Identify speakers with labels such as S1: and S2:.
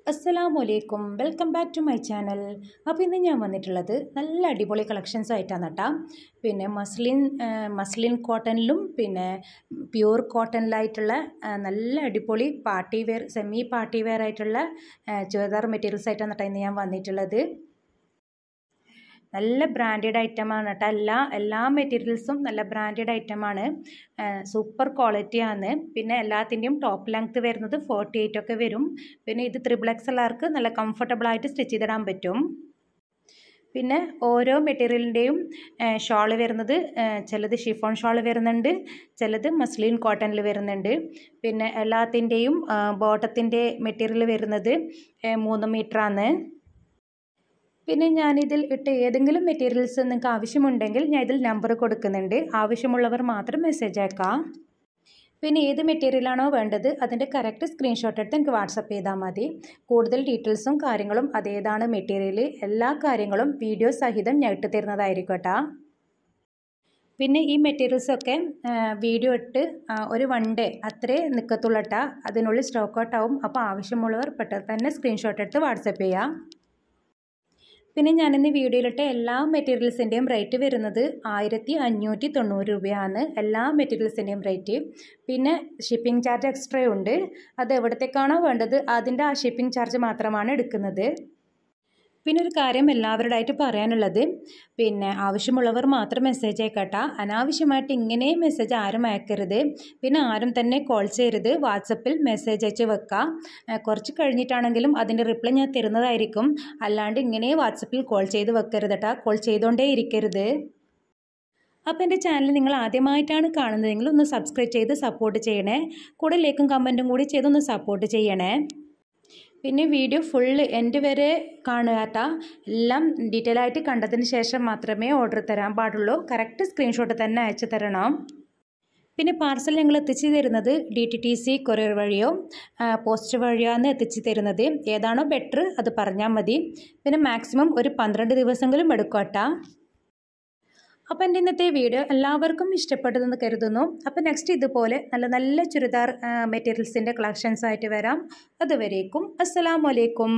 S1: അസ്സലാമലൈക്കും, welcome back to my channel. അപ്പോൾ ഇന്ന് ഞാൻ വന്നിട്ടുള്ളത് നല്ല അടിപൊളി കളക്ഷൻസ് ആയിട്ടാണ് കേട്ടോ. പിന്നെ മസ്ലിൻ കോട്ടണിലും പിന്നെ പ്യൂർ കോട്ടണിലായിട്ടുള്ള നല്ല അടിപൊളി party wear, semi party wear ആയിട്ടുള്ള ചുരിദാർ മെറ്റീരിയൽസ് ആയിട്ടാണ് കേട്ടോ ഇന്ന് ഞാൻ വന്നിട്ടുള്ളത്. നല്ല ബ്രാൻഡഡ് ഐറ്റമാണ് കേട്ടോ. എല്ലാ മെറ്റീരിയൽസും നല്ല ബ്രാൻഡഡ് ഐറ്റമാണ്, സൂപ്പർ ക്വാളിറ്റിയാണ്. പിന്നെ എല്ലാത്തിൻ്റെയും ടോപ്പ് ലെങ്ത്ത് വരുന്നത് 48 ഒക്കെ വരും. പിന്നെ ഇത് XXL നല്ല കംഫർട്ടബിളായിട്ട് സ്റ്റിച്ച് ചെയ്തിടാൻ പറ്റും. പിന്നെ ഓരോ മെറ്റീരിയലിൻ്റെയും ഷോൾ വരുന്നത് ചിലത് ഷിഫോൺ ഷോൾ വരുന്നുണ്ട്, ചിലത് മസ്ലിൻ കോട്ടണിൽ വരുന്നുണ്ട്. പിന്നെ എല്ലാത്തിൻ്റെയും ബോട്ടത്തിൻ്റെ മെറ്റീരിയൽ വരുന്നത് 3 മീറ്ററാണ്. പിന്നെ ഞാനിതിൽ ഇട്ട ഏതെങ്കിലും മെറ്റീരിയൽസ് നിങ്ങൾക്ക് ആവശ്യമുണ്ടെങ്കിൽ ഞാൻ ഇതിൽ നമ്പർ കൊടുക്കുന്നുണ്ട്, ആവശ്യമുള്ളവർ മാത്രം മെസ്സേജ് അയക്കാം. പിന്നെ ഏത് മെറ്റീരിയലാണോ വേണ്ടത് അതിൻ്റെ കറക്റ്റ് സ്ക്രീൻഷോട്ട് എടുത്ത് എനിക്ക് വാട്സപ്പ് ചെയ്താൽ മതി. കൂടുതൽ ഡീറ്റെയിൽസും കാര്യങ്ങളും അതേതാണ് മെറ്റീരിയൽ എല്ലാ കാര്യങ്ങളും വീഡിയോ സഹിതം ഞാൻ ഇട്ട് തരുന്നതായിരിക്കും കേട്ടോ. പിന്നെ ഈ മെറ്റീരിയൽസൊക്കെ വീഡിയോ ഇട്ട് ഒരു 1 ഡേ അത്രേ നിൽക്കത്തുള്ളൂ കേട്ടോ, അതിനുള്ളിൽ സ്റ്റോക്ക് ഔട്ട് ആവും. അപ്പോൾ ആവശ്യമുള്ളവർ പെട്ടെന്ന് തന്നെ സ്ക്രീൻഷോട്ട് എടുത്ത് വാട്സപ്പ് ചെയ്യാം. പിന്നെ ഞാനിന്ന് വീഡിയോയിലിട്ട എല്ലാ മെറ്റീരിയൽസിൻ്റെയും റേറ്റ് വരുന്നത് 1590 രൂപയാണ്, എല്ലാ മെറ്റീരിയൽസിൻ്റെയും റേറ്റ്. പിന്നെ ഷിപ്പിംഗ് ചാർജ് എക്സ്ട്രാ ഉണ്ട്, അത് എവിടത്തേക്കാണോ വേണ്ടത് അതിൻ്റെ ആ ഷിപ്പിംഗ് ചാർജ് മാത്രമാണ് എടുക്കുന്നത്. പിന്നെ ഒരു കാര്യം എല്ലാവരുടെയായിട്ട് പറയാനുള്ളത്, പിന്നെ ആവശ്യമുള്ളവർ മാത്രം മെസ്സേജ് അയക്കട്ടെ, അനാവശ്യമായിട്ട് ഇങ്ങനെ മെസ്സേജ് ആരും അയക്കരുത്. പിന്നെ ആരും തന്നെ കോൾ ചെയ്യരുത്, വാട്സപ്പിൽ മെസ്സേജ് അയച്ച് വെക്കുക. കുറച്ച് കഴിഞ്ഞിട്ടാണെങ്കിലും അതിൻ്റെ റിപ്ലൈ ഞാൻ തരുന്നതായിരിക്കും, അല്ലാണ്ട് ഇങ്ങനെ വാട്സപ്പിൽ കോൾ ചെയ്ത് വെക്കരുത് കേട്ടോ, കോൾ ചെയ്തുകൊണ്ടേ ഇരിക്കരുത്. അപ്പോൾ എൻ്റെ ചാനൽ നിങ്ങൾ ആദ്യമായിട്ടാണ് കാണുന്നതെങ്കിൽ ഒന്ന് സബ്സ്ക്രൈബ് ചെയ്ത് സപ്പോർട്ട് ചെയ്യണേ, കൂടെ ലൈക്കും കമൻറ്റും കൂടി ചെയ്തൊന്ന് സപ്പോർട്ട് ചെയ്യണേ. പിന്നെ വീഡിയോ ഫുള്ള് എൻഡ് വരെ കാണുക കേട്ടോ, എല്ലാം ഡീറ്റെയിൽ ആയിട്ട് കണ്ടതിന് ശേഷം മാത്രമേ ഓർഡർ തരാൻ പാടുള്ളൂ, കറക്റ്റ് സ്ക്രീൻഷോട്ട് തന്നെ അയച്ചു തരണം. പിന്നെ പാർസൽ ഞങ്ങൾ എത്തിച്ചു തരുന്നത് DTTC കൊറിയർ വഴിയോ പോസ്റ്റ് വഴിയാണ് എത്തിച്ചു തരുന്നത്, ഏതാണോ ബെറ്റർ അത് പറഞ്ഞാൽ മതി. പിന്നെ മാക്സിമം ഒരു 12 ദിവസമെങ്കിലും എടുക്കും കേട്ടോ. അപ്പോൾ എൻ്റെ ഇന്നത്തെ വീഡിയോ എല്ലാവർക്കും ഇഷ്ടപ്പെട്ടതെന്ന് കരുതുന്നു. അപ്പോൾ നെക്സ്റ്റ് ഇതുപോലെ നല്ല നല്ല ചുരിദാർ മെറ്റീരിയൽസിൻ്റെ കളക്ഷൻസ് ആയിട്ട് വരാം. അതുവരേക്കും അസ്സലാമു അലൈക്കും.